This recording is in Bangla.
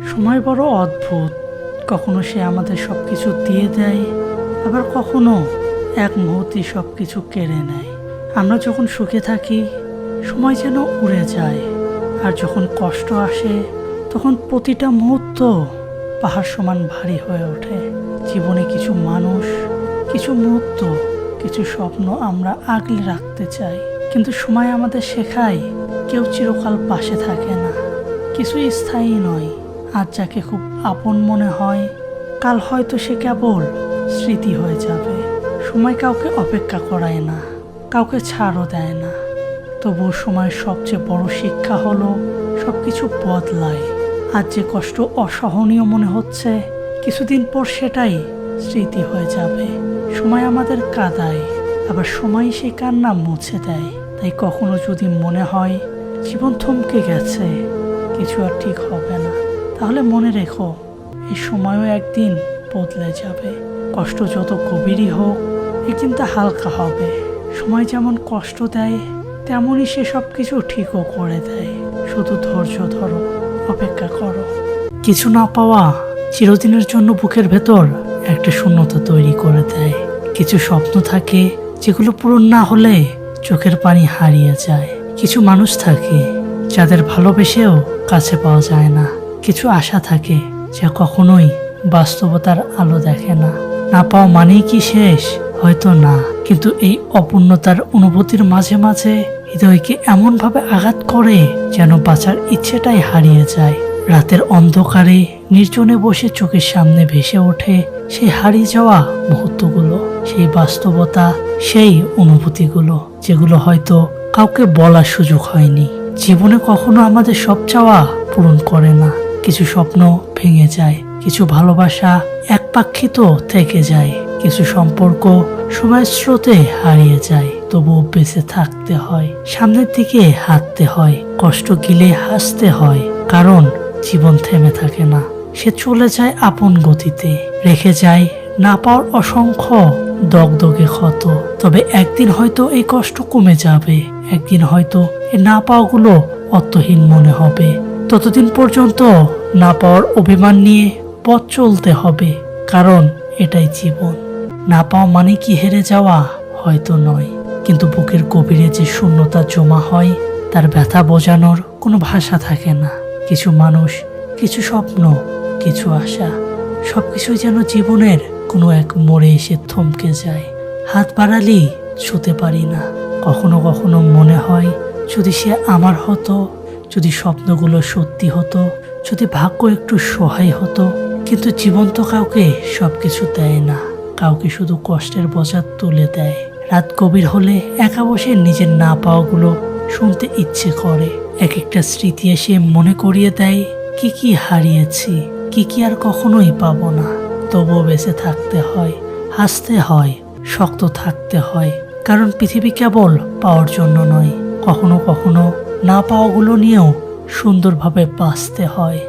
সময় বড় অদ্ভুত। কখনো সে আমাদের সব কিছু দিয়ে দেয়, আবার কখনো এক মুহূর্তে সব কিছু কেড়ে নেয়। আমরা যখন সুখে থাকি সময় যেন উড়ে যায়, আর যখন কষ্ট আসে তখন প্রতিটা মুহূর্ত পাহাড় সমান ভারী হয়ে ওঠে। জীবনে কিছু মানুষ, কিছু মুহূর্ত, কিছু স্বপ্ন আমরা আগলে রাখতে চাই, কিন্তু সময় আমাদের শেখায় কেউ চিরকাল পাশে থাকে না। কিছুই স্থায়ী নয়। আজ যাকে খুব আপন মনে হয়, কাল হয়তো সে কেবল স্মৃতি হয়ে যাবে। সময় কাউকে অপেক্ষা করায় না, কাউকে ছাড়ও দেয় না। তবুও সময়ের সবচেয়ে বড় শিক্ষা হলো সবকিছু বদলায়। আজ যে কষ্ট অসহনীয় মনে হচ্ছে, কিছুদিন পর সেটাই স্মৃতি হয়ে যাবে। সময় আমাদের কাঁদায়, আবার সময় সেই কান্না মুছে দেয়। তাই কখনো যদি মনে হয় জীবন থমকে গেছে, কিছু আর ঠিক হবে না, তাহলে মনে রেখো এই সময়ও একদিন বদলে যাবে। কষ্ট যত গভীরই হোক, একদিন তা হালকা হবে। সময় যেমন কষ্ট দেয়, তেমনই সে সব কিছু ঠিকও করে দেয়। শুধু ধৈর্য ধরো, অপেক্ষা করো। কিছু না পাওয়া চিরদিনের জন্য বুকের ভেতর একটা শূন্যতা তৈরি করে দেয়। কিছু স্বপ্ন থাকে যেগুলো পূরণ না হলে চোখের পানি হারিয়ে যায়। কিছু মানুষ থাকে যাদের ভালোবেসেও কাছে পাওয়া যায় না। কিছু আশা থাকে যা কখনোই বাস্তবতার আলো দেখে না। না পাওয়া মানেই কি শেষ? হয়তো না, কিন্তু এই অপূর্ণতার অনুভূতির মাঝে মাঝে হৃদয়কে এমনভাবে আঘাত করে যেন বাঁচার ইচ্ছেটাই হারিয়ে যায়। রাতের অন্ধকারে নির্জনে বসে চোখের সামনে ভেসে ওঠে সেই হারিয়ে যাওয়া মুহূর্তগুলো, সেই বাস্তবতা, সেই অনুভূতিগুলো যেগুলো হয়তো কাউকে বলার সুযোগ হয়নি। জীবনে কখনো আমাদের সব চাওয়া পূরণ করে না। কিছু স্বপ্ন ভেঙে যায়, কিছু ভালোবাসা একপাক্ষিত থেকে যায়, কিছু সম্পর্ক সময়ের স্রোতে হারিয়ে যায়। তবুও বেঁচে থাকতে হয়, সামনের দিকে হাঁটতে হয়, কষ্ট গিলে হাসতে হয়, কারণ জীবন থেমে থাকে না। সে চলে যায় আপন গতিতে, রেখে যায় না পাওয়ার অসংখ্য দগদগে ক্ষত। তবে একদিন হয়তো এই কষ্ট কমে যাবে, একদিন হয়তো এই না পাওয়াগুলো অর্থহীন মনে হবে। ততদিন পর্যন্ত না পাওয়ার অভিমান নিয়ে পথ চলতে হবে, কারণ এটাই জীবন। না পাওয়া মানে কি হেরে যাওয়া? হয়তো নয়, কিন্তু বুকের গভীরে যে শূন্যতা জমা হয়, তার ব্যথা বোঝানোর কোনো ভাষা থাকে না। কিছু মানুষ, কিছু স্বপ্ন, কিছু আশা, সবকিছুই যেন জীবনের কোনো এক মোড়ে এসে থমকে যায়। হাত বাড়ালেই ছুঁতে পারি না। কখনো কখনো মনে হয় যদি সে আমার হতো, যদি স্বপ্নগুলো সত্যি হতো, যদি ভাগ্য একটু সহায় হতো। কিন্তু জীবন তো কাউকে সবকিছু দেয় না, কাউকে শুধু কষ্টের বোঝা তুলে দেয়। রাত গভীর হলে একা বসে নিজের না পাওয়াগুলো শুনতে ইচ্ছে করে। এক একটা স্মৃতি এসে মনে করিয়ে দেয় কি কি হারিয়েছি, কি কি আর কখনোই পাবো না। তবুও বেঁচে থাকতে হয়, হাসতে হয়, শক্ত থাকতে হয়, কারণ পৃথিবী কেবল পাওয়ার জন্য নয়, কখনো কখনো না পাওয়াগুলো নিয়েও সুন্দরভাবে বাঁচতে হয়।